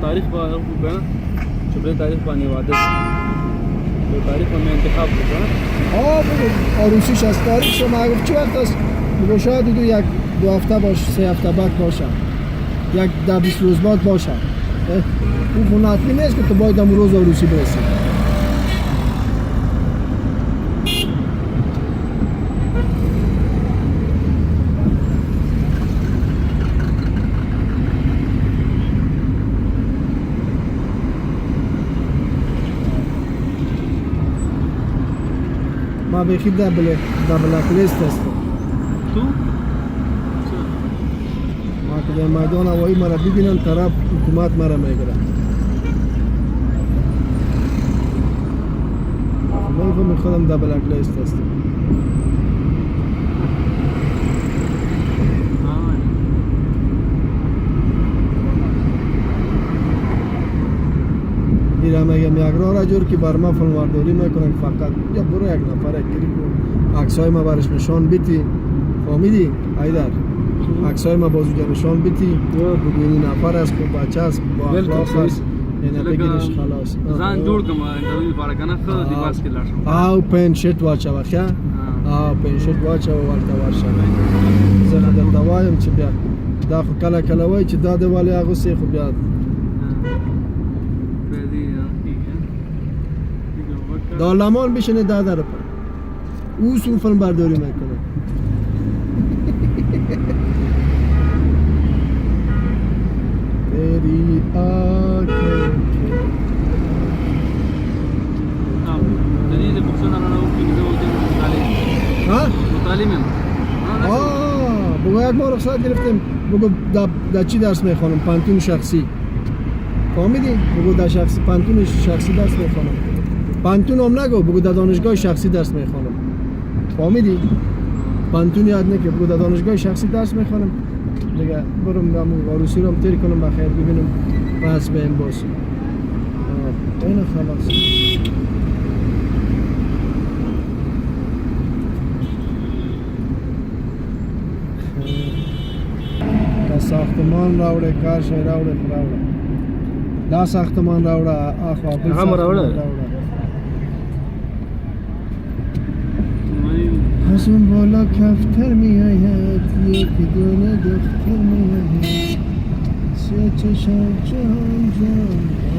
تاریخ با کنه چه به تاریخ باندې واده به تاریخ باندې انتخاب وکړه بگو عروسیش از تاریخ شما گفت چه وقت است؟ بگو شاید یک دو هفته باشه 3 هفته بعد باشه یک 10-20 روز بعد باشه اون مناطقی نیست که تو باید هم روز عروسی برسی ما بیخی دبل لیست هستم تو؟ ما که در میدان هوایی مرا ببینن طرف حکومت مرا میگیره من خودم دبل لیست هستم میرم میگم یک راه را جور که بر ما فنوارداری میکنن فقط یا برو یک نفر گیری کن عکسای ما برش نشان بیتی فهمیدی ایدر عکسای ما بازو نشان بیتی ببینی نفر است که بچه است با اخلاق است اینا بگیرش خلاص ځان جوړ کوم انټرویو لپاره کنه خو دی باس کې لاړ شم او پین شیټ واچو ښه پین شیټ واچو ورته ورشه زه درته وایم چې بیا دا خو کله کله وای چې دا د والی اغوسې خو بیا دارلمان بشینه در پا او سون فیلم برداری میکنه تیری آنکھیں دلیل بخشنا را او که ها مطالعه بگو یک ما رخصت گرفتیم بگو در چی درس میخوانم پانتون شخصی فهمیدی بگو در شخصی پانتون شخصی درس میخوانم پانتون هم نگو بگو در دانشگاه شخصی درس میخوانم فهمیدی پانتون یاد نکه بگو در دانشگاه شخصی درس میخوانم دیگه برم عروسی رو هم تیر کنم بخیر ببینم بس به این باز اینو خلاص که ساختمان راوڑه کارشای راوڑه خراوڑه دا ساختمان راوڑه آخوا بل ساختمان راوڑه حسن بالا کفتر می آید یکی دونه دختر می آید سه چشم جهان جان